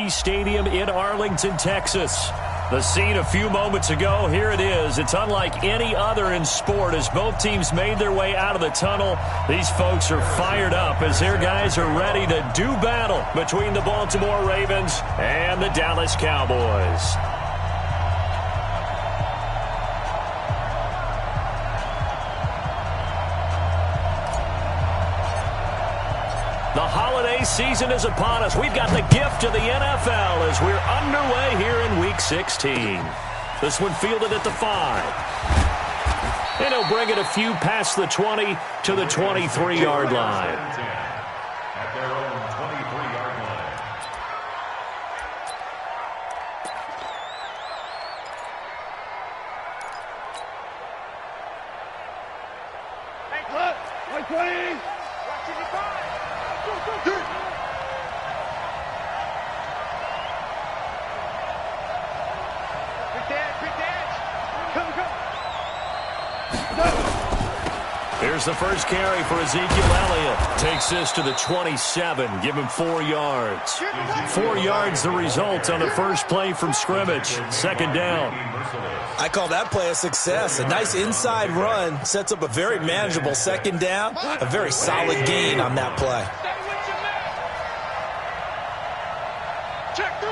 Stadium in Arlington, Texas. The scene a few moments ago, here it is. It's unlike any other in sport as both teams made their way out of the tunnel. These folks are fired up as their guys are ready to do battle between the Baltimore Ravens and the Dallas Cowboys. The holiday season is upon us. We've got the gift of the NFL as we're underway here in Week 16. This one fielded at the 5. And he'll bring it a few past the 20 to the 23-yard line. At their own 23-yard line. Hey, look! 120! Watch it, Good catch. Come. Here's the first carry for Ezekiel Elliott. Takes this to the 27. Give him 4 yards. 4 yards the result on the first play from scrimmage. Second down. I call that play a success. A nice inside run sets up a very manageable second down. A very solid gain on that play. Check 3.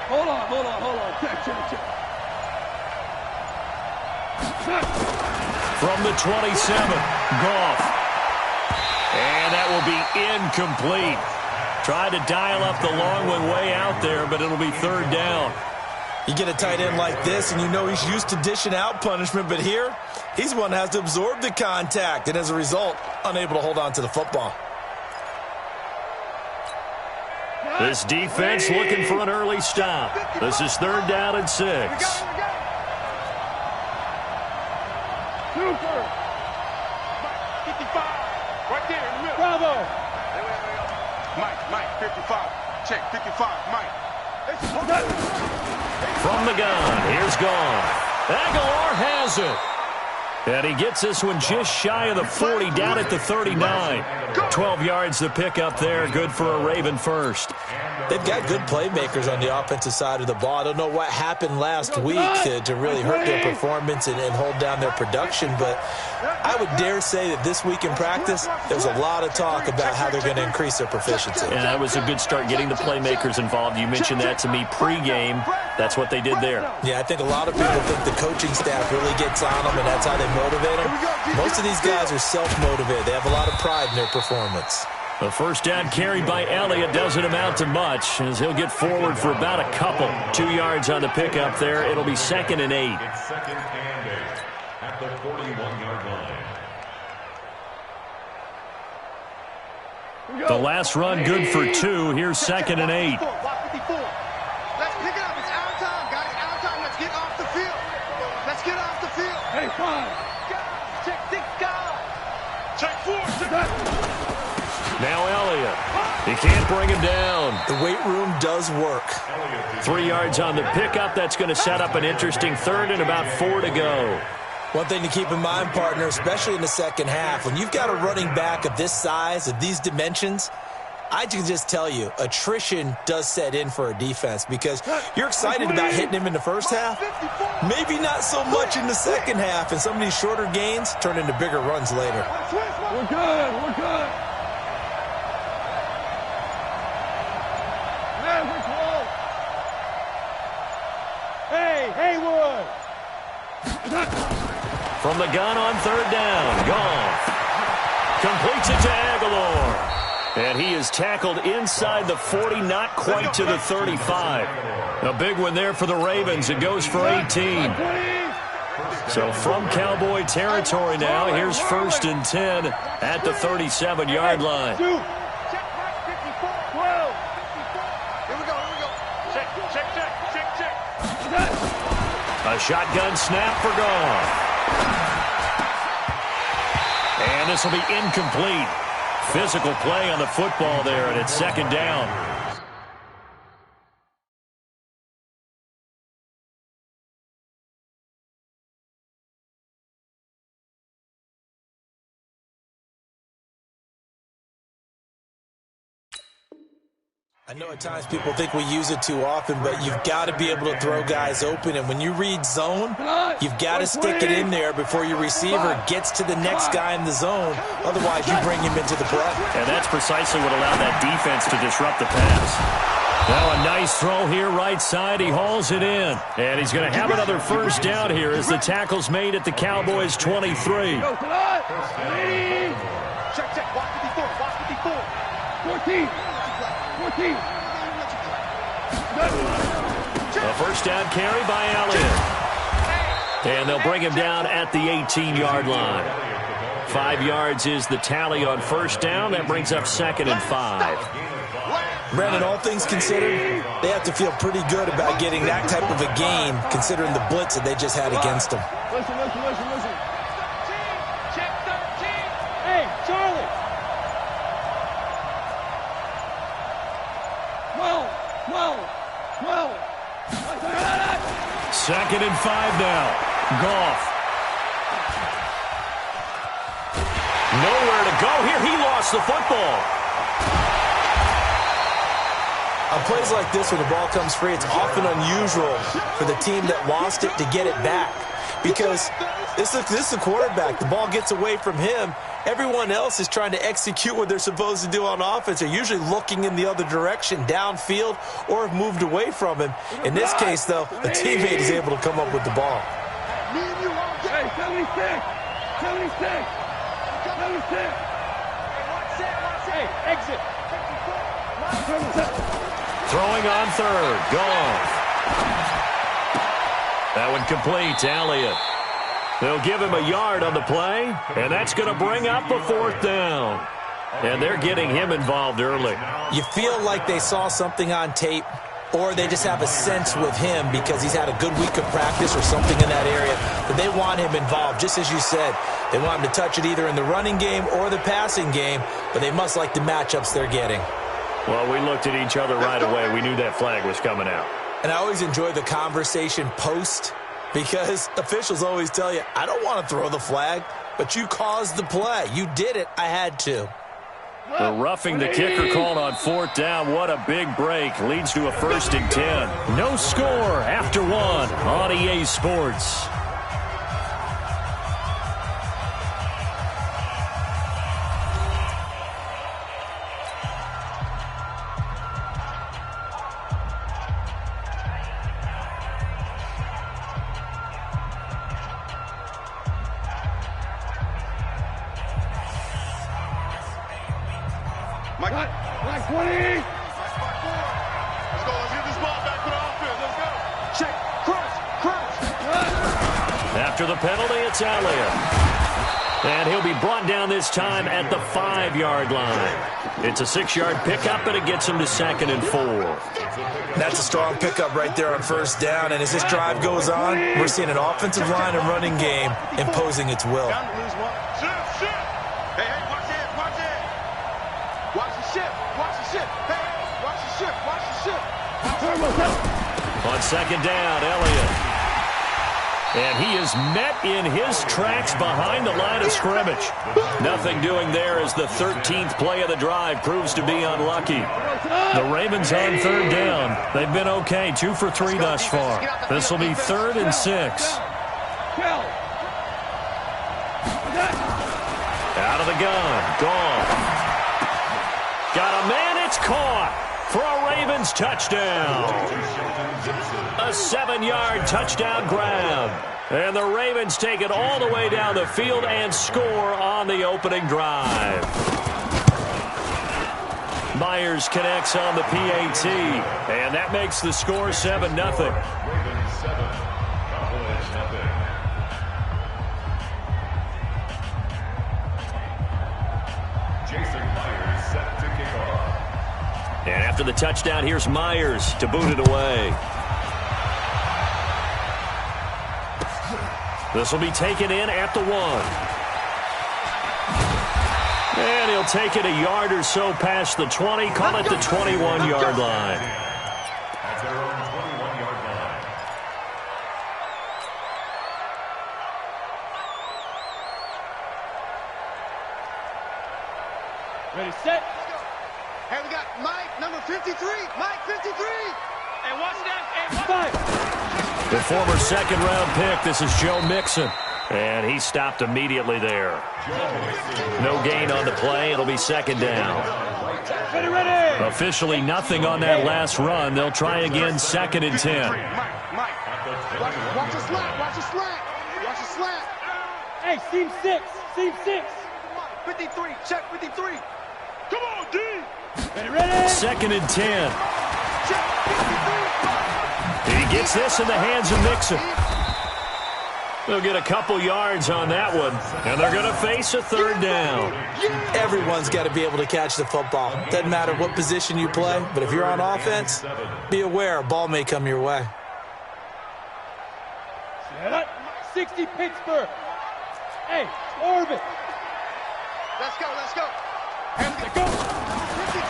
Hold on. Check. From the 27, Goff. And that will be incomplete. Tried to dial up the long one way out there, but it'll be third down. You get a tight end like this, and you know he's used to dishing out punishment, but here, he's the one that has to absorb the contact, and as a result, unable to hold on to the football. This defense looking for an early stop. This is third down and 6. Super. 55. Right there in the middle. Bravo. Mike, 55. Check, 55, Mike. From the gun, here's Goff. Aguilar has it. And he gets this one just shy of the 40, down at the 39. 12 yards to pick up there, good for a Raven first. They've got good playmakers on the offensive side of the ball. I don't know what happened last week to really hurt their performance and hold down their production, but I would dare say that this week in practice, there's a lot of talk about how they're going to increase their proficiency. And that was a good start, getting the playmakers involved. You mentioned that to me pregame. That's what they did there. Yeah, I think a lot of people think the coaching staff really gets on them, and that's how they motivate them. Most of these guys are self-motivated. They have a lot of pride in their performance. The first down carried by Elliott doesn't amount to much as he'll get forward for about a couple. 2 yards on the pickup there. It'll be 2nd and 8. It's 2nd and 8 at the 41-yard line. The last run good for 2. Here's 2nd and 8. Let's pick it up. It's our time, guys. Our time. Let's get off the field. Hey, 5. Check 6, guys. Check 4. Now Elliott. He can't bring him down. The weight room does work. 3 yards on the pickup. That's going to set up an interesting third and about 4 to go. One thing to keep in mind, partner, especially in the second half, when you've got a running back of this size, of these dimensions, I can just tell you, attrition does set in for a defense because you're excited about hitting him in the first half. Maybe not so much in the second half, and some of these shorter gains turn into bigger runs later. We're good. We're close. Hey, Haywood. From the gun on third down, Goff completes it to Aguilar. And he is tackled inside the 40, not quite to the 35. A big one there for the Ravens. It goes for 18. So from Cowboy territory now, here's 1st and 10 at the 37-yard line. A shotgun snap for Goff. And this will be incomplete. Physical play on the football there, and it's 2nd down. I know at times people think we use it too often, but you've got to be able to throw guys open. And when you read zone, you've got to stick it in there before your receiver gets to the next guy in the zone. Otherwise, you bring him into the play. And that's precisely what allowed that defense to disrupt the pass. Now a nice throw here right side. He hauls it in. And he's going to have another first down here as the tackle's made at the Cowboys 23. Check, check. Watch 54. Watch 54. 14. 14. A first down carry by Elliott. And they'll bring him down at the 18-yard line. 5 yards is the tally on first down. That brings up 2nd and 5. Brandon, all things considered, they have to feel pretty good about getting that type of a gain, considering the blitz that they just had against them. Listen. Check 13. Hey, Charlie. 12. 2nd and 5 now. Goff. Nowhere to go here. He lost the football. On plays like this, when the ball comes free, it's often unusual for the team that lost it to get it back. Because this is the quarterback. The ball gets away from him. Everyone else is trying to execute what they're supposed to do on offense. They're usually looking in the other direction, downfield, or have moved away from him. In this case, though, a teammate is able to come up with the ball. Hey, 76. 76. Hey, exit. Throwing on third. Goff. That one complete to Elliott. They'll give him a yard on the play, and that's going to bring up a 4th down. And they're getting him involved early. You feel like they saw something on tape, or they just have a sense with him because he's had a good week of practice or something in that area that they want him involved. Just as you said, they want him to touch it either in the running game or the passing game, but they must like the matchups they're getting. Well, we looked at each other right away. We knew that flag was coming out. And I always enjoy the conversation post because officials always tell you, I don't want to throw the flag, but you caused the play. You did it. I had to. The roughing the kicker called on 4th down. What a big break. Leads to a 1st and 10. No score after 1 on EA Sports. Like 20. Let's go. Let's get this ball back for the offense. Let's go. Check. Crunch. After the penalty, it's Elliott. And he'll be brought down this time at the 5-yard line. It's a 6-yard pickup, and it gets him to 2nd and 4. That's a strong pickup right there on first down. And as this drive goes on, we're seeing an offensive line and running game imposing its will. On 2nd down, Elliott. And he is met in his tracks behind the line of scrimmage. Nothing doing there as the 13th play of the drive proves to be unlucky. The Ravens on 3rd down. They've been okay, 2 for 3 thus far. This will be 3rd and 6. Out of the gun. Gone. Got a man. It's caught for a Ravens touchdown. A 7-yard touchdown grab. And the Ravens take it all the way down the field and score on the opening drive. Myers connects on the PAT. And that makes the score 7-0. Ravens 7, Cowboys nothing. Jason Myers set to kick off. And after the touchdown, here's Myers to boot it away. This will be taken in at the 1. And he'll take it a yard or so past the 20, call it the 21-yard line. At their own 21-yard line. Ready, set. Hey, we got Mike. Number 53, Mike 53. And watch that. The former second-round pick, this is Joe Mixon. And he stopped immediately there. No gain on the play. It'll be second down. Ready. Officially nothing on that last run. They'll try again, second and 10. Mike. Watch the slant. Watch the slant. Watch the slant. Hey, seam 6. Seam 6. 53. Check 53. Come on, D. Ready. Second and 10. Check 53. He gets this in the hands of Mixon. They'll get a couple yards on that one, and they're going to face a third down. Everyone's got to be able to catch the football. Doesn't matter what position you play, but if you're on offense, be aware a ball may come your way. 60 Pittsburgh. Hey, orbit. Let's go.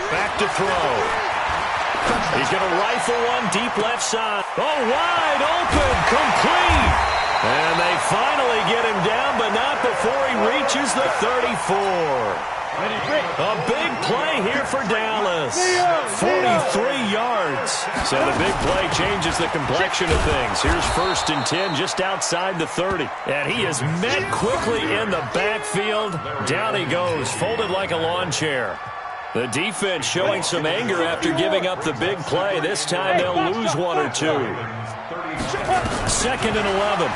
Back to throw. He's going to rifle one deep left side. Oh, wide open, complete. And they finally get him down, but not before he reaches the 34. A big play here for Dallas. 43 yards. So the big play changes the complexion of things. Here's first and 10 just outside the 30. And he is met quickly in the backfield. Down he goes, folded like a lawn chair. The defense showing some anger after giving up the big play. This time they'll lose one or two. Second and 11.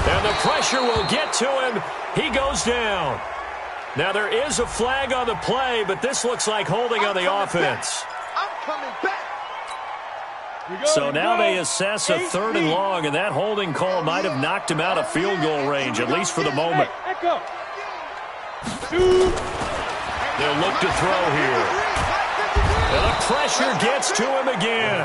And the pressure will get to him. He goes down. Now there is a flag on the play, but this looks like holding on the offense. I'm coming back. So now they assess a third and long, and that holding call might have knocked him out of field goal range, at least for the moment. They'll look to throw here. And the pressure gets to him again.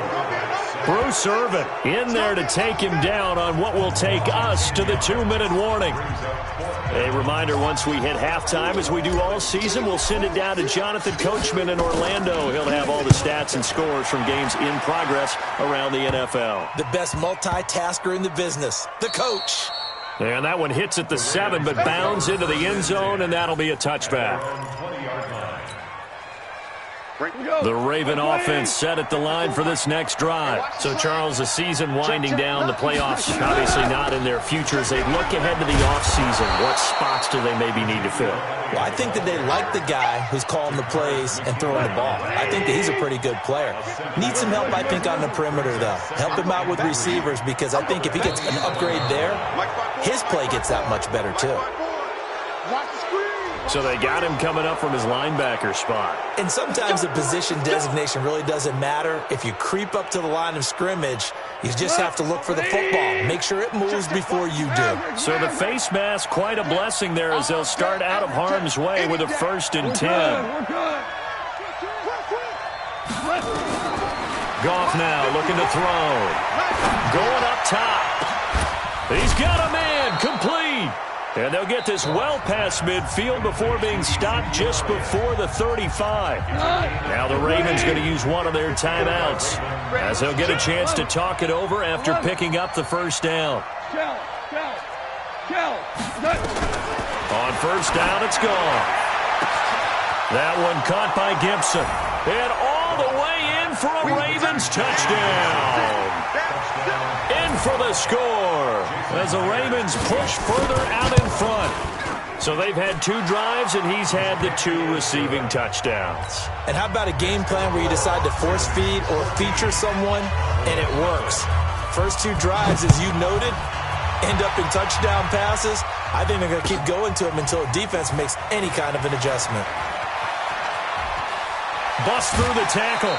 Bruce Irvin in there to take him down on what will take us to the 2-minute warning. A reminder, once we hit halftime, as we do all season, we'll send it down to Jonathan Coachman in Orlando. He'll have all the stats and scores from games in progress around the NFL. The best multitasker in the business, the coach. And that one hits at the 7, but bounds into the end zone, and that'll be a touchback. The Raven offense set at the line for this next drive. So, Charles, the season winding down, the playoffs obviously not in their future. As they look ahead to the offseason, what spots do they maybe need to fill? Well, I think that they like the guy who's calling the plays and throwing the ball. I think that he's a pretty good player. Needs some help, I think, on the perimeter, though. Help him out with receivers, because I think if he gets an upgrade there, his play gets that much better, too. So they got him coming up from his linebacker spot. And sometimes the position designation really doesn't matter. If you creep up to the line of scrimmage, you just have to look for the football. Make sure it moves before you do. So the face mask, quite a blessing there as they'll start out of harm's way with a first and 10. Goff now looking to throw. Going up top. He's got a man, complete. And they'll get this well past midfield before being stopped just before the 35. Now the Ravens going to use one of their timeouts as they'll get a chance to talk it over after picking up the first down. On first down, it's gone. That one caught by Gibson. And all the way in for a Ravens touchdown. In for the score as the Ravens push further out in front. So they've had 2 drives, and he's had the 2 receiving touchdowns. And how about a game plan where you decide to force feed or feature someone, and it works? First 2 drives, as you noted, end up in touchdown passes. I think they're going to keep going to them until the defense makes any kind of an adjustment. Bust through the tackle.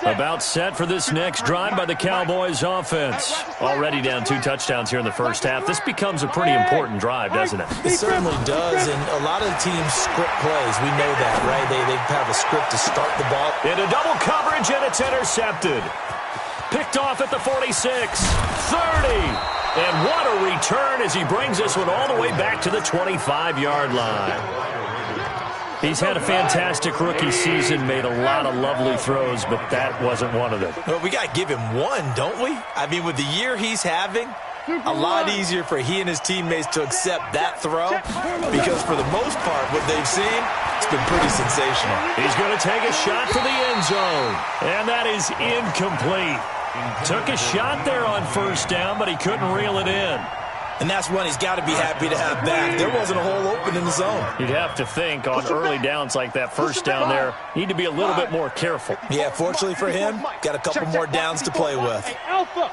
About set for this next drive by the Cowboys offense. Already down 2 touchdowns here in the first half. This becomes a pretty important drive, doesn't it? It certainly does, and a lot of teams script plays. We know that, right? They have a script to start the ball. Into double coverage, and it's intercepted. Picked off at the 46, 30. And what a return as he brings this one all the way back to the 25-yard line. He's had a fantastic rookie season, made a lot of lovely throws, but that wasn't one of them. Well, we got to give him one, don't we? I mean, with the year he's having, a lot easier for he and his teammates to accept that throw because for the most part, what they've seen, it's been pretty sensational. He's going to take a shot for the end zone, and that is incomplete. Took a shot there on first down, but he couldn't reel it in. And that's one he's got to be happy to have back. There wasn't a hole open in the zone. You'd have to think on early downs like that first down there, need to be a little bit more careful. Yeah, fortunately for him, got a couple more downs to play with. Alpha.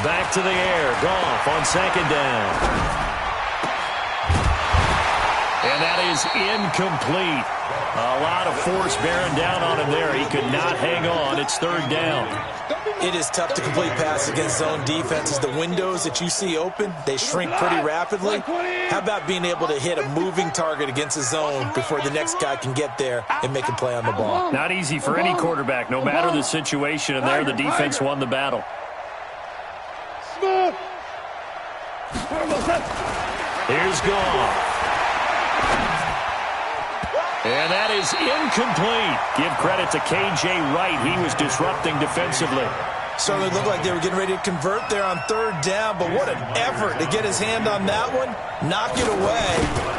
Back to the air. Goff on second down. And that is incomplete. A lot of force bearing down on him there. He could not hang on. It's third down. It is tough to complete passes against zone defenses. The windows that you see open, they shrink pretty rapidly. How about being able to hit a moving target against a zone before the next guy can get there and make a play on the ball? Not easy for any quarterback, no matter the situation. And there, the defense won the battle. Here's Goff. And that is incomplete. Give credit to K.J. Wright. He was disrupting defensively. Certainly looked like they were getting ready to convert there on third down, but what an effort to get his hand on that one, knock it away,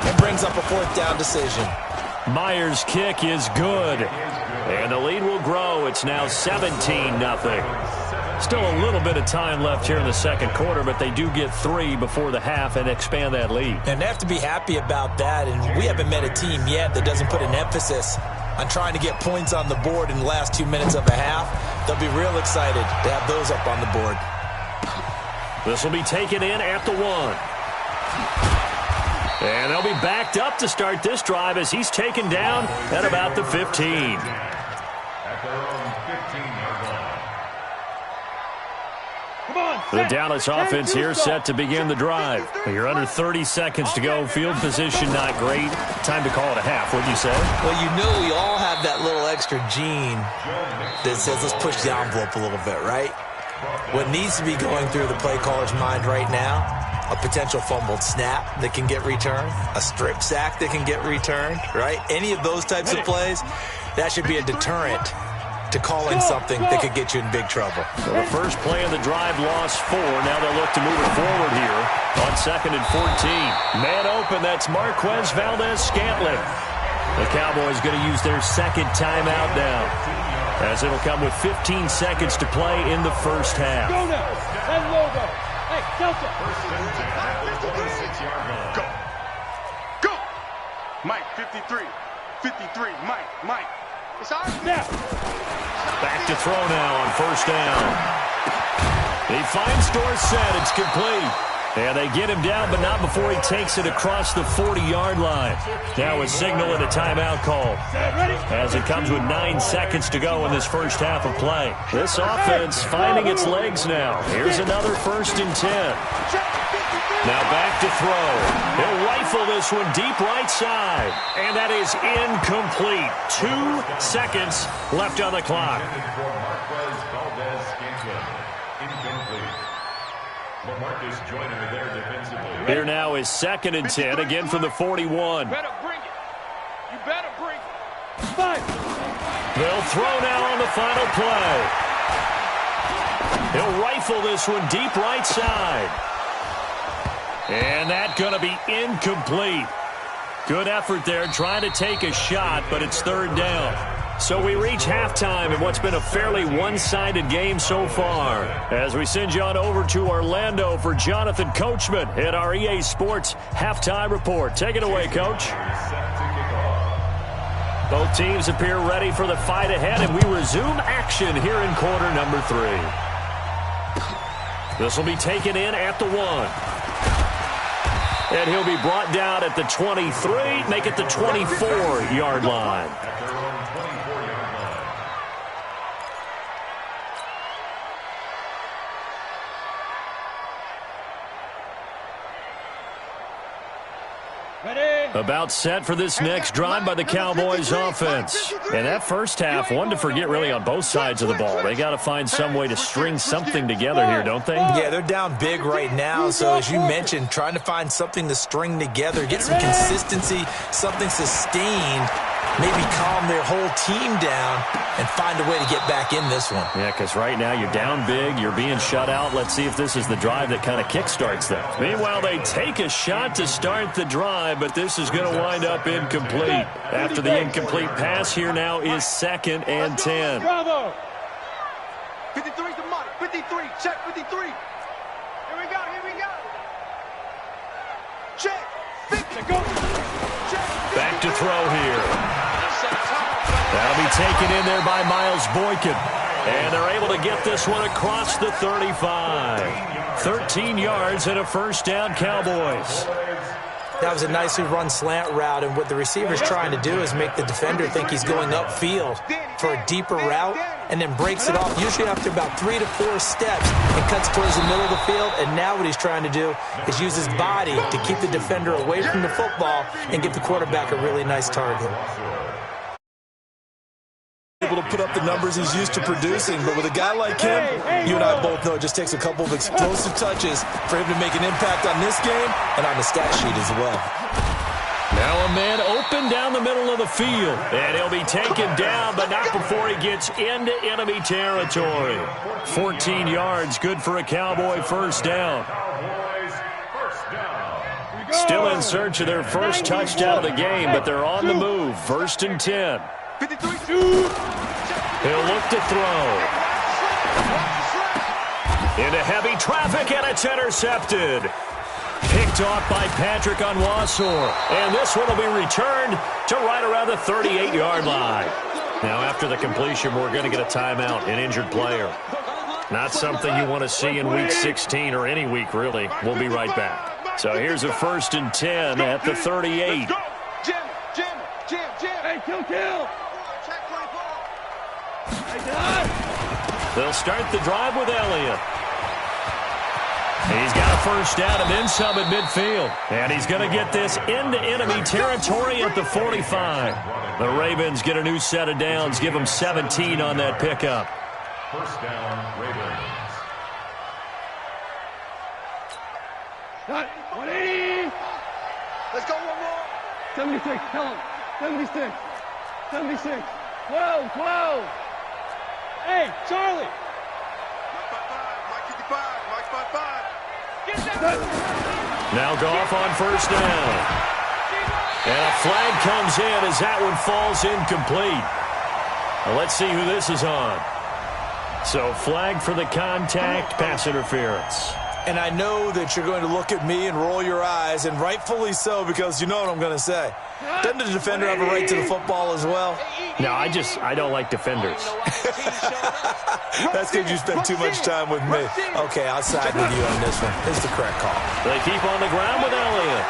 and brings up a fourth down decision. Myers' kick is good. And the lead will grow. It's now 17-0. Still a little bit of time left here in the second quarter, but they do get 3 before the half and expand that lead. And they have to be happy about that, and we haven't met a team yet that doesn't put an emphasis on trying to get points on the board in the last 2 minutes of a half. They'll be real excited to have those up on the board. This will be taken in at the 1. And they'll be backed up to start this drive as he's taken down at about the 15. At their own 15-yard line. The Dallas offense here set to begin the drive. You're under 30 seconds to go. Field position not great. Time to call it a half, wouldn't you say? Well, you know we all have that little extra gene that says let's push the envelope a little bit, right? What needs to be going through the play caller's mind right now, a potential fumbled snap that can get returned, a strip sack that can get returned, right? Any of those types of plays, that should be a deterrent to calling something that could get you in big trouble. So the first play of the drive lost 4. Now they'll look to move it forward here on 2nd and 14. Man open, that's Marquez Valdez-Scantling. The Cowboys going to use their second timeout now, as it'll come with 15 seconds to play in the first half. Go now. That logo. Hey, Delta. First and 10 at the 6-yard line. Go. Go. Mike, 53. 53. Mike. It's ours. Now. Back to throw now on first down. He finds Dorsett. It's complete. And they get him down, but not before he takes it across the 40-yard line. Now a signal and a timeout call, as it comes with 9 seconds to go in this first half of play. This offense finding its legs now. Here's another 1st and 10. Now back to throw. He'll rifle this one deep right side. And that is incomplete. 2 seconds left on the clock. Marquez Valdez-Scantling. Incomplete. LaMarcus Joyner there defensively. Here now is 2nd and 10, again from the 41. Better bring it. You better bring it. Five. They'll throw now on the final play. He'll rifle this one deep right side. And that's going to be incomplete. Good effort there trying to take a shot, but it's 3rd down. So we reach halftime in what's been a fairly one-sided game so far. As we send you on over to Orlando for Jonathan Coachman at our EA Sports Halftime Report. Take it away, Coach. Both teams appear ready for the fight ahead, and we resume action here in quarter number 3. This will be taken in at the 1. And he'll be brought down at the 23, make it the 24-yard line. At their own 24-yard line. Ready. About set for this next drive by the Cowboys offense. And that first half, one to forget really on both sides of the ball. They got to find some way to string something together here, don't they? Yeah, they're down big right now. So as you mentioned, trying to find something to string together, get some consistency, something sustained, maybe calm their whole team down and find a way to get back in this one. Yeah, because right now you're down big, you're being shut out. Let's see if this is the drive that kind of kickstarts them. Meanwhile, they take a shot to start the drive, but this is going to wind up incomplete. After the incomplete pass, here now is 2nd and 10. Bravo! 53's the money. 53. Check 53. Here we go. Here we go. Check. 50. Go. Check. Back to throw here. That'll be taken in there by Miles Boykin. And they're able to get this one across the 35. 13 yards and a first down, Cowboys. That was a nicely run slant route, and what the receiver's trying to do is make the defender think he's going upfield for a deeper route and then breaks it off, usually after about 3 to 4 steps, and cuts towards the middle of the field. And now what he's trying to do is use his body to keep the defender away from the football and give the quarterback a really nice target. Able to put up the numbers he's used to producing, but with a guy like him, you and I both know it just takes a couple of explosive touches for him to make an impact on this game and on the stat sheet as well. Now a man open down the middle of the field, and he'll be taken down, but not before he gets into enemy territory. 14 yards, good for a Cowboy first down. Still in search of their first touchdown of the game, but they're on the move. 1st and 10. 53. He'll look to throw. Into heavy traffic, and it's intercepted. Picked off by Patrick Onwuasor. And this one will be returned to right around the 38-yard line. Now, after the completion, we're going to get a timeout, an injured player. Not something you want to see in Week 16 or any week, really. We'll be right back. So here's a 1st and 10 at the 38. Jim. Hey, kill! They'll start the drive with Elliott. He's got a first down and then some at midfield. And he's going to get this into enemy territory at the 45. The Ravens get a new set of downs, give them 17 on that pickup. First down, Ravens. Got 180. Let's go one more. 76, tell him. 76. 76. 12. Hey, Charlie. Mike 55. Mike 55. Get that. Now Goff on first down. And a flag comes in as that one falls incomplete. Now let's see who this is on. So flag for the contact, pass interference. And I know that you're going to look at me and roll your eyes, and rightfully so, because you know what I'm going to say. Doesn't the defender have a right to the football as well? No, I don't like defenders. That's because you spend too much time with me. Okay, I'll side with you on this one. It's the correct call. They keep on the ground with Elliott.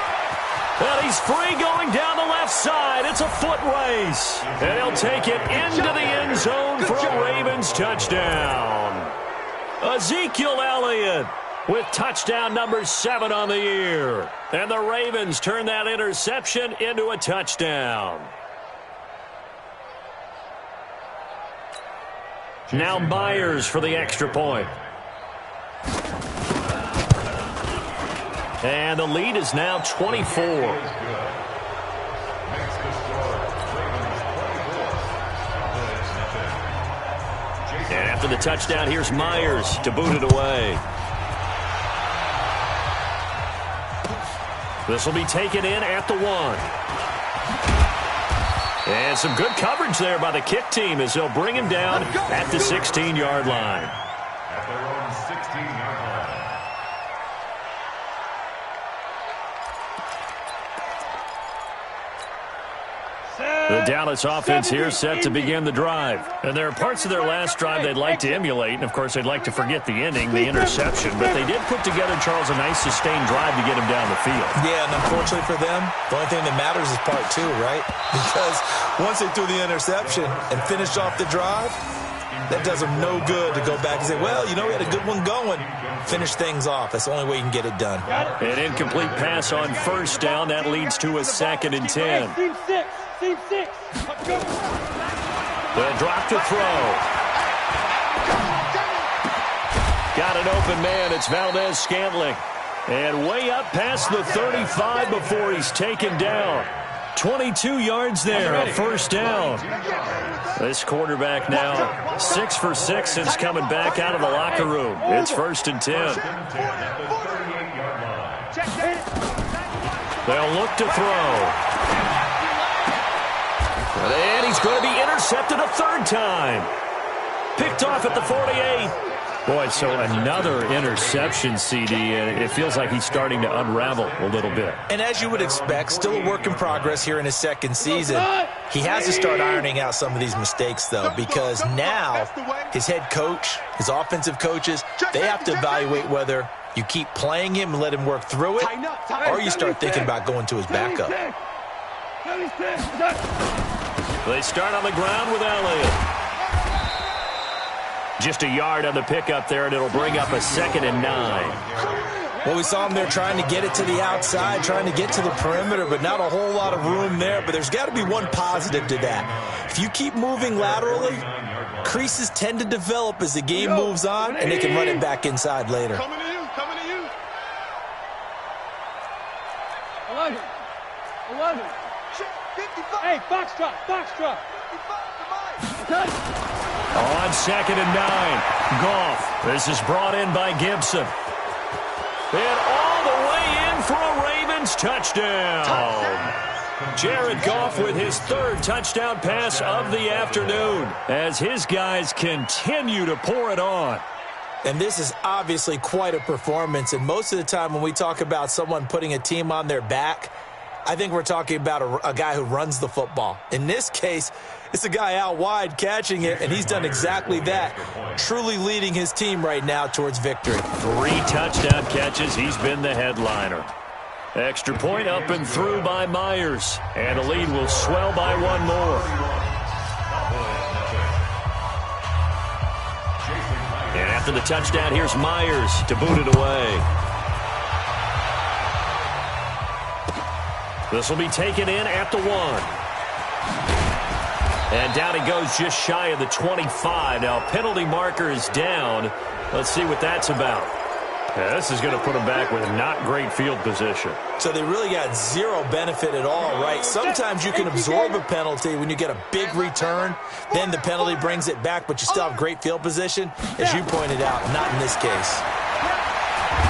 And he's free going down the left side. It's a foot race. And he'll take it into the end zone for a Ravens touchdown. Ezekiel Elliott with touchdown number 7 on the year. And the Ravens turn that interception into a touchdown. Now Myers for the extra point. And the lead is now 24. And after the touchdown, here's Myers to boot it away. This will be taken in at the 1. And some good coverage there by the kick team as they'll bring him down at the 16-yard line. At their own 16-yard line. The Dallas offense here set to begin the drive. And there are parts of their last drive they'd like to emulate. And, of course, they'd like to forget the ending, the interception. But they did put together, Charles, a nice sustained drive to get him down the field. Yeah, and unfortunately for them, the only thing that matters is part 2, right? Because once they threw the interception and finished off the drive, That does him no good to go back and say, well, you know, we had a good one going. Finish things off. That's the only way you can get it done. An incomplete pass on first down. That leads to a 2nd and 10. Team 6. Team 6. The drop to throw. Got an open man. It's Valdez-Scantling. And way up past the 35 before he's taken down. 22 yards there, a first down. This quarterback now 6 for 6 since coming back out of the locker room. It's 1st and 10. They'll look to throw. And he's going to be intercepted a 3rd time. Picked off at the 48. Boy, so another interception, CD, and it feels like he's starting to unravel a little bit. And as you would expect, still a work in progress here in his 2nd season. He has to start ironing out some of these mistakes, though, because now his head coach, his offensive coaches, they have to evaluate whether you keep playing him and let him work through it, or you start thinking about going to his backup. They start on the ground with Elliott. Just a yard on the pickup there, and it'll bring up a 2nd and 9. Well, we saw him there trying to get it to the outside, trying to get to the perimeter, but not a whole lot of room there. But there's got to be one positive to that. If you keep moving laterally, creases tend to develop as the game moves on, and they can run it back inside later. Coming to you, coming to you. 11. 55. Hey, box drop. 55 to Mike. On 2nd and 9, Goff. This is brought in by Gibson. And all the way in for a Ravens touchdown. Jared Goff with his 3rd touchdown pass of the afternoon as his guys continue to pour it on. And this is obviously quite a performance. And most of the time when we talk about someone putting a team on their back, I think we're talking about a guy who runs the football. In this case, it's a guy out wide catching it, and he's done exactly that, truly leading his team right now towards victory. 3 touchdown catches. He's been the headliner. Extra point up and through by Myers, and the lead will swell by 1 more. And after the touchdown, here's Myers to boot it away. This will be taken in at the 1. And down he goes just shy of the 25. Now, penalty marker is down. Let's see what that's about. Yeah, this is going to put him back with not great field position. So they really got zero benefit at all, right? Sometimes you can absorb a penalty when you get a big return. Then the penalty brings it back, but you still have great field position. As you pointed out, not in this case.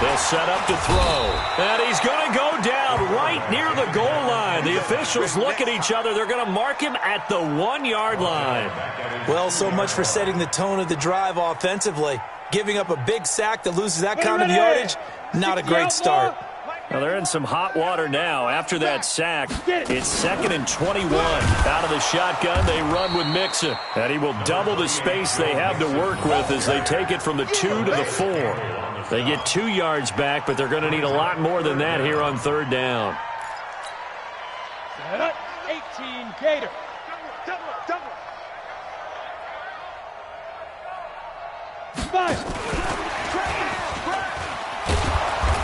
They'll set up to throw. And he's going to go down right near the goal line. The officials look at each other. They're going to mark him at the 1-yard line. Well, so much for setting the tone of the drive offensively. Giving up a big sack that loses that kind of yardage, not a great start. Well, they're in some hot water now. After that sack, it's 2nd and 21. Out of the shotgun, they run with Mixon. And he will double the space they have to work with as they take it from the 2 to the 4. They get 2 yards back, but they're going to need a lot more than that here on 3rd down. 18 Gator. Double. 5.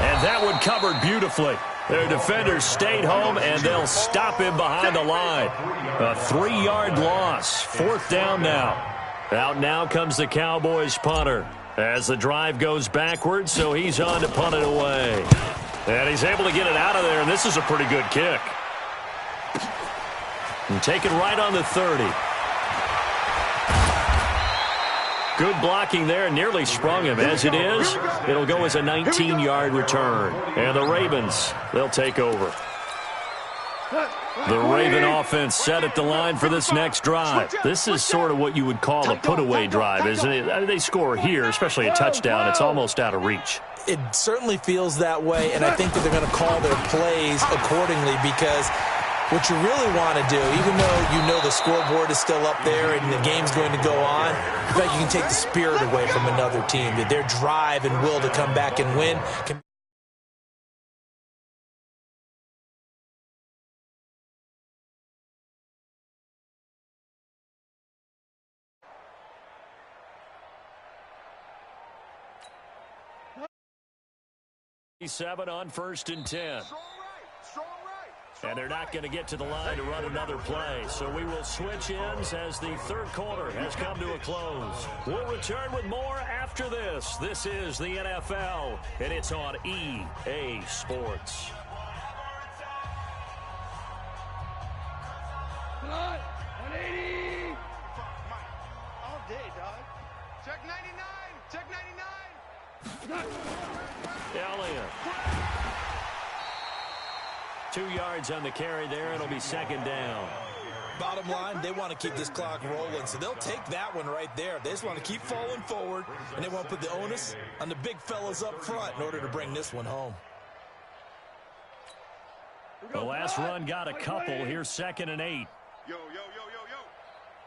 And that one covered beautifully. Their defenders stayed home, and they'll stop him behind the line. A 3-yard loss. 4th down now. Out now comes the Cowboys punter as the drive goes backwards, so he's on to punt it away. And he's able to get it out of there, and this is a pretty good kick. And taken right on the 30. Good blocking there, nearly sprung him. As it is, it'll go as a 19-yard return. And the Ravens, they'll take over. The Raven offense set at the line for this next drive. This is sort of what you would call a put-away drive, isn't it? I mean, they score here, especially a touchdown. It's almost out of reach. It certainly feels that way, and I think that they're going to call their plays accordingly because what you really want to do, even though you know the scoreboard is still up there and the game's going to go on, I feel like you can take the spirit away from another team, that their drive and will to come back and win can 7 on 1st and 10. Strong right. Strong right. And they're not going to get to the line to run another play. So we will switch ends as the third quarter has come to a close. We'll return with more after this. This is the NFL, and it's on EA Sports. Cut. 180. All day, dog. Check 99. Check 99. Elliott. 2 yards on the carry there. It'll be 2nd down. Bottom line, they want to keep this clock rolling, so they'll take that one right there. They just want to keep falling forward, and they want to put the onus on the big fellas up front in order to bring this one home. The last run got a couple. Here's 2nd and 8. Yo, yo, yo, yo, yo.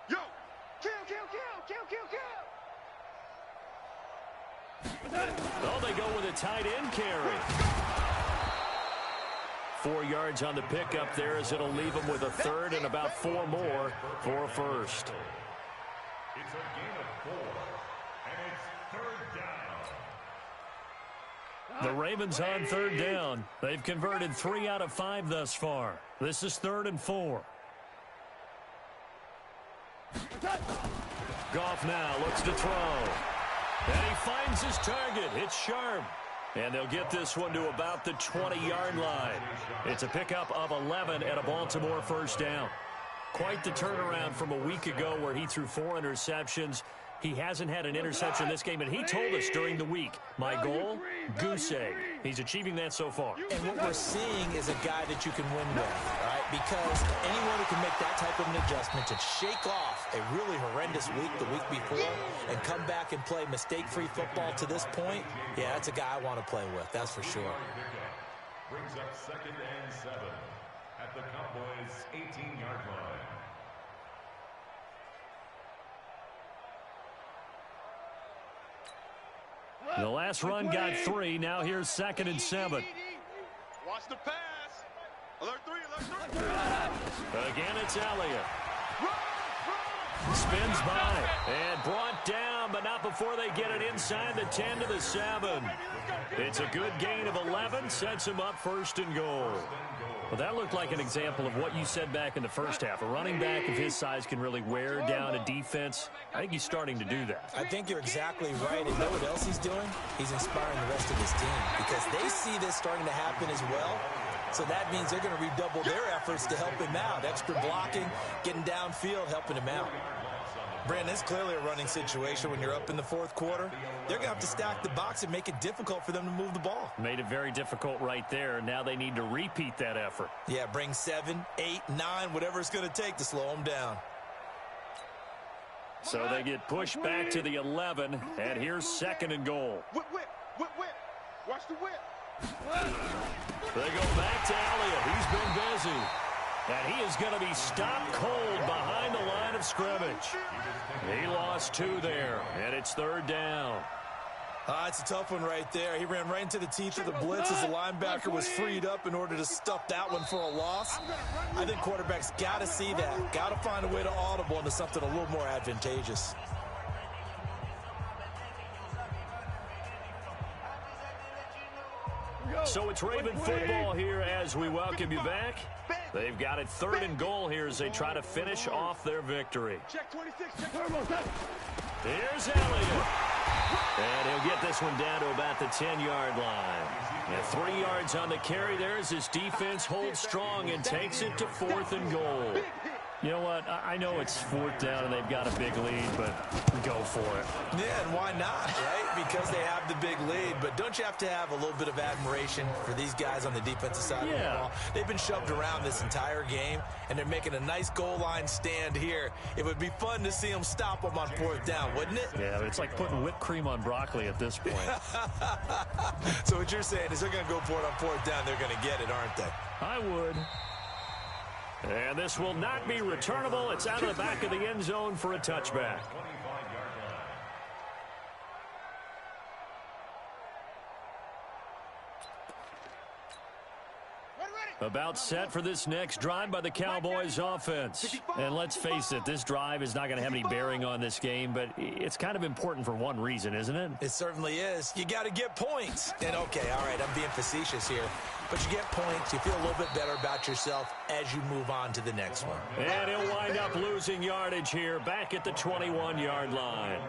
Yo. Kill, kill, kill, kill, kill, kill. Oh, they go with a tight end carry. 4 yards on the pickup there as it'll leave them with a third and about 4 more for a first. It's a gain of 4, and it's 3rd down. The Ravens on 3rd down. They've converted 3 out of 5 thus far. This is 3rd and 4. Goff now looks to throw. And he finds his target. It's sharp. And they'll get this one to about the 20-yard line. It's a pickup of 11 and a Baltimore first down. Quite the turnaround from a week ago where he threw 4 interceptions. He hasn't had an interception this game, and he told us during the week, my goal, goose egg. He's achieving that so far. And what we're seeing is a guy that you can win with, all right? Because anyone who can make that type of an adjustment to shake off a really horrendous week the week before and come back and play mistake-free football to this point, yeah, that's a guy I want to play with, that's for sure. Brings up 2nd and 7 at the Cowboys' 18-yard line. The last run got 3. Now here's 2nd and 7. Watch the pass. Alert 3, alert 3. Again, it's Elliott. Spins by and brought down, but not before they get it inside the 10 to the 7. It's a good gain of 11, sets him up 1st and goal. Well, that looked like an example of what you said back in the first half. A running back of his size can really wear down a defense. I think he's starting to do that. I think you're exactly right. And know what else he's doing? He's inspiring the rest of his team because they see this starting to happen as well. So that means they're going to redouble their efforts to help him out. Extra blocking, getting downfield, helping him out. Brandon, it's clearly a running situation when you're up in the 4th quarter. They're going to have to stack the box and make it difficult for them to move the ball. Made it very difficult right there. Now they need to repeat that effort. Yeah, bring 7, 8, 9, whatever it's going to take to slow them down. So they get pushed back to the 11, and here's 2nd and goal. Whip, whip, whip, whip. Watch the whip. They go back to Elliott. He's been busy. And he is going to be stopped cold behind the line of scrimmage. He lost 2 there, and it's 3rd down. It's a tough one right there. He ran right into the teeth of the blitz as the linebacker was freed up in order to stuff that one for a loss. I think quarterbacks got to see that. Got to find a way to audible into something a little more advantageous. So it's Raven football here as we welcome you back. They've got it 3rd and goal here as they try to finish off their victory. Check 26. Check Here's Elliott. And he'll get this one down to about the 10-yard line. And 3 yards on the carry there as his defense holds strong and takes it to 4th and goal. You know what? I know it's 4th down and they've got a big lead, but go for it. Yeah, and why not, right? Because they have the big lead. But don't you have to have a little bit of admiration for these guys on the defensive side of the ball? They've been shoved around this entire game, and they're making a nice goal line stand here. It would be fun to see them stop them on 4th down, wouldn't it? Yeah, it's like putting whipped cream on broccoli at this point. So what you're saying is they're going to go for it on 4th down. They're going to get it, aren't they? I would. And this will not be returnable. It's out of the back of the end zone for a touchback. 25-yard line. Ready, ready. About set for this next drive by the Cowboys offense. And let's face it, this drive is not going to have any bearing on this game, but it's kind of important for one reason, isn't it? It certainly is. You got to get points. And okay, all right, I'm being facetious here, but you get points, you feel a little bit better about yourself as you move on to the next one. And he'll wind up losing yardage here, back at the 21-yard line.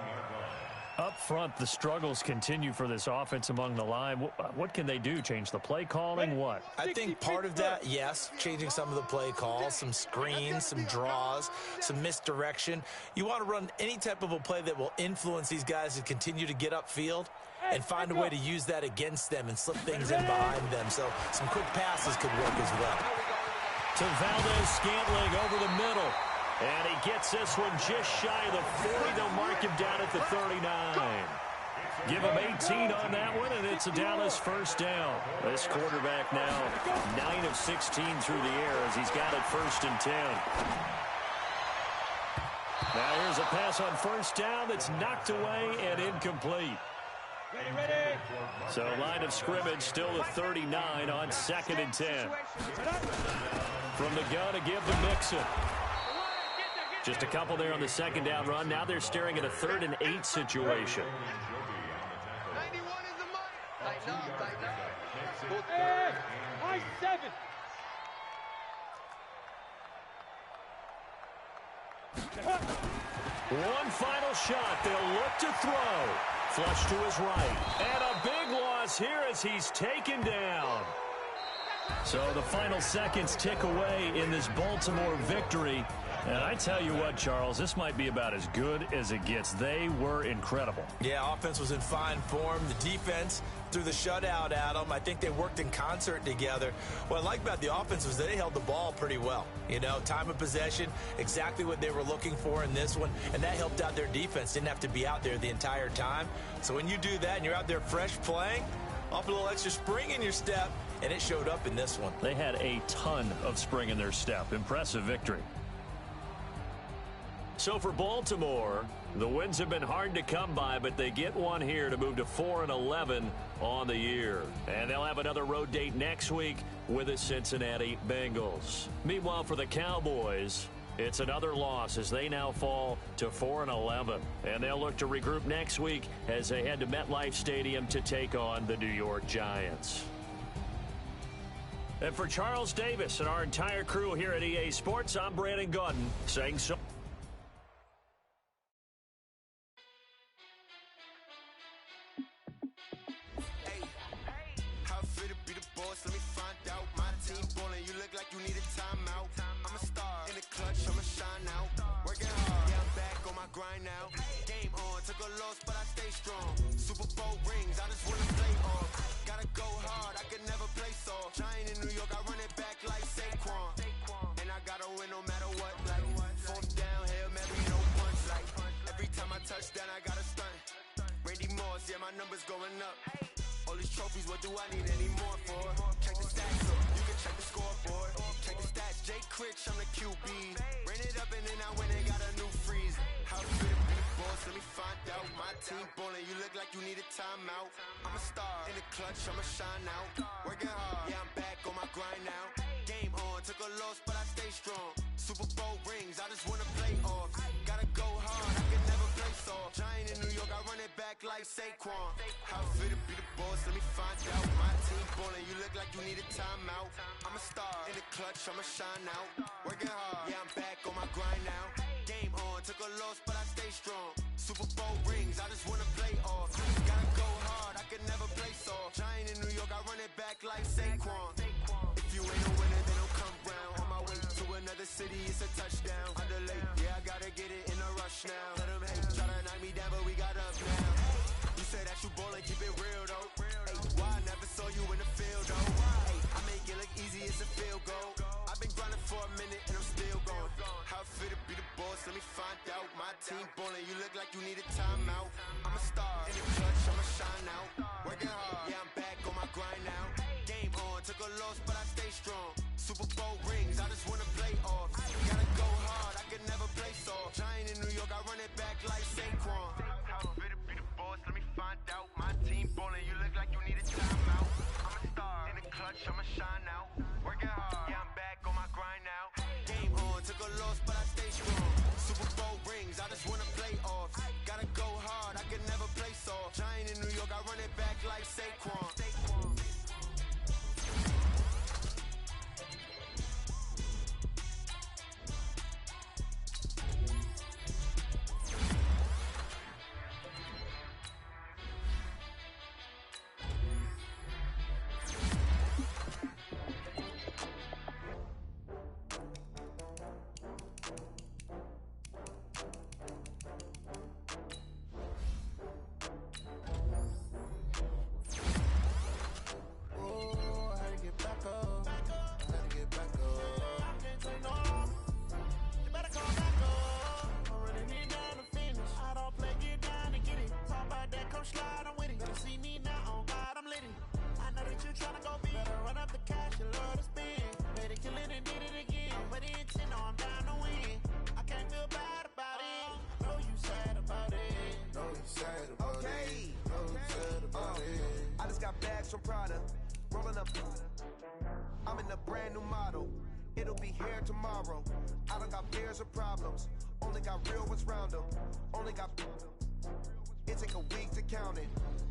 Up front, the struggles continue for this offense among the line. What can they do? Change the play calling? What? I think part of that, yes, changing some of the play calls, some screens, some draws, some misdirection. You want to run any type of a play that will influence these guys to continue to get upfield and find a way to use that against them and slip things in behind them. So some quick passes could work as well. To Valdez-Scantling over the middle. And he gets this one just shy of the 40. They'll mark him down at the 39. Give him 18 on that one, and it's a Dallas first down. This quarterback now 9 of 16 through the air as he's got it 1st and 10. Now here's a pass on first down that's knocked away and incomplete. Ready. So line of scrimmage still the 39 on 2nd and 10. From the gun to give to Mixon. Just a couple there on the 2nd down run. Now they're staring at a 3rd and 8 situation. 91 is the money. Tighten up. Hey, high 7. One final shot. They'll look to throw. Flush to his right. And a big loss here as he's taken down. So the final seconds tick away in this Baltimore victory. And I tell you what, Charles, this might be about as good as it gets. They were incredible. Yeah, offense was in fine form. The defense threw the shutout at them. I think they worked in concert together. What I like about the offense was they held the ball pretty well. You know, time of possession, exactly what they were looking for in this one, and that helped out their defense. Didn't have to be out there the entire time. So when you do that and you're out there fresh playing, off a little extra spring in your step, and it showed up in this one. They had a ton of spring in their step. Impressive victory. So for Baltimore, the wins have been hard to come by, but they get one here to move to 4-11 on the year. And they'll have another road date next week with the Cincinnati Bengals. Meanwhile, for the Cowboys, it's another loss as they now fall to 4-11. And they'll look to regroup next week as they head to MetLife Stadium to take on the New York Giants. And for Charles Davis and our entire crew here at EA Sports, I'm Brandon Gauton saying so. Let me find out. My team ballin', you look like you need a timeout. I'm a star in the clutch, I'ma shine out. Working hard, yeah, I'm back on my grind now. Game on, took a loss, but I stay strong. Super Bowl rings, I just wanna play off. Gotta go hard, I can never play soft. Giant in New York, I run it back like Saquon. And I gotta win no matter what. Like 4th down, Hail Mary, no punch. Like every time I touch down, I gotta stunt. Randy Moss, yeah, my numbers going up. All these trophies, what do I need any more for? Check the stats up, you can check the scoreboard. Check the stats, Jay Critch, I'm the QB. Ran it up and then I went and got a new freeze. How fit be the boss, let me find out. My team ballin', you look like you need a timeout. I'm a star in the clutch, I'ma shine out. Working hard, yeah, I'm back on my grind now. Game on, took a loss, but I stay strong. Super Bowl rings, I just wanna play off. Gotta go hard, I can never play soft. Giant in New York, I run it back like Saquon. How fit be the boss, let me find out. My team ballin', you look like you need a timeout. I'm a star in the clutch, I'ma shine out. Working hard, yeah, I'm back on my grind now. Game on, took a loss, but I stay strong. Super Bowl rings, I just wanna play off. Gotta go hard, I can never play soft. Giant in New York, I run it back like Saquon. If you ain't a winner, then don't come round. On my way to another city, it's a touchdown. Underlay, yeah, I gotta get it in a rush now. Let them hate, try to knock me down, but we got up now. You say that you ballin', keep it real though. Hey, why I never saw you in the field though? Hey, I make it look easy, it's a field goal. I've been grinding for a minute and I'm still going. How fit to be the boss, let me find out. My team ballin', you look like you need a timeout. I'm a star in the clutch, I'ma shine out. Working hard, yeah, I'm back on my grind now. Game on, took a loss, but I stay strong. Super Bowl rings, I just wanna play off. Gotta go hard, I can never play soft. Giant in New York, I run it back like Saquon. How fit to be the boss, let me find out. My team ballin', you look like you need a timeout. I'm a star in the clutch, I'ma shine out. Working hard. bags from Prada, rolling up. I'm in a brand new model. It'll be here tomorrow. I don't got fears or problems. Only got real ones round them. Only got. It take a week to count it.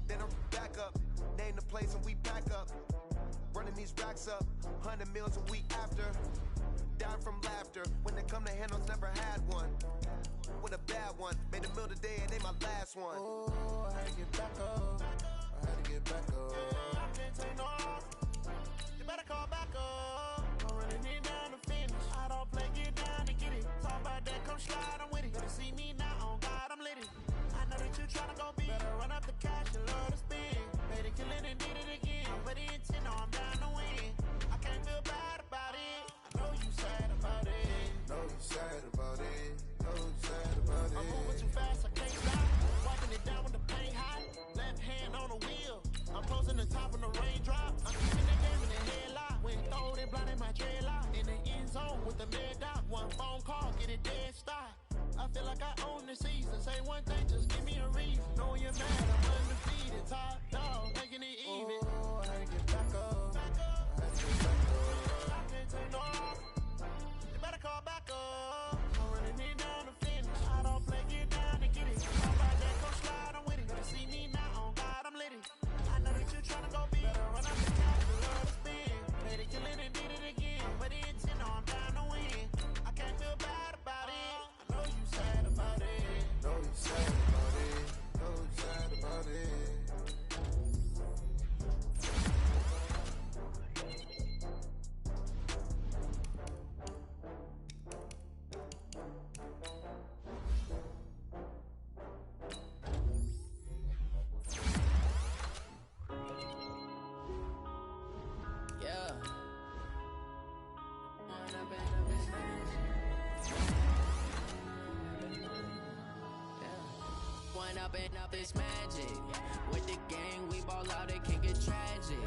Then I'm back up. Name the place and we pack up. Running these racks up. 100 meals a week after. Dying from laughter. When they come to handles, never had one. With a bad one. Made a meal today and they my last one. Oh, I had to get back up. I had to get back up. I can't take no off. You better call back up. I'm running it down to finish. I don't play, get down to get it. Talk about that, come slide, I'm with it. Better see me now, on God, I'm lit it. I know that you tryna go big. Better run up the cash, you love to spend. Made it, kill it, and did it again. I'm with the intent, no, I'm down to win. I can't feel bad about it. I know you sad about it. Know you sad about it. Know you sad about it. I'm moving too fast, I can't stop. Wiping it down when the paint hot. Left hand on the wheel. I'm closing the top when the raindrop. I'm keeping the game in the headlock. When throw it, blinding my dreadlock. In the end zone with the mid dot. One phone call, get it dead stop. I feel like I own the season. Say one thing, just give me a reason. Knowing you're mad, I'm undefeated. Top dog, making it even. Oh, I had to get back up. Back up. I had to get back up. I can't take no off. You better call back up. I'm running it down to finish. I don't play, get down to get it. How about that, come slide, I'm with it. Better see me now, on God, I'm lit it. I know that you tryna go big. Better run up the cash, you love to spend. Made it, kill it, and did it again. But the intent, no, I'm down to win. I can't feel bad about it. I know you sad about it. Know you sad about it. Know you sad about it. Up this magic. With the gang, we ball out, it can get tragic.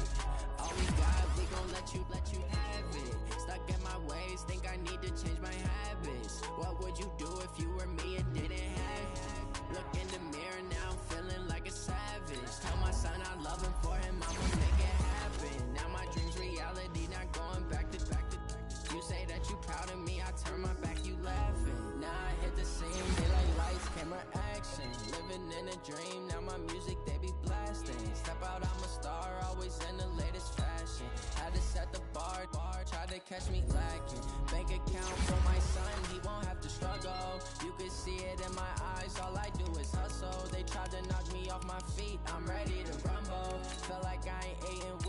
All we got, we gon' let you have it. Stuck in my ways, think I need to change my habits. What would you do if you were me and didn't have it? Look in the mirror, now I'm feeling like a savage. Tell my son I love him, for him I'ma make it happen. Now my dream's reality, not going back to. You say that you proud of me, I turn my back, you laughing. Now I hit the scene, daylight lights, camera action. Living in a dream, now my music, they be blasting. Step out, I'm a star, always in the latest fashion. Had to set the bar, tried to catch me lacking. Bank account for my son, he won't have to struggle. You can see it in my eyes, all I do is hustle. They tried to knock me off my feet, I'm ready to rumble. Feel like I ain't eating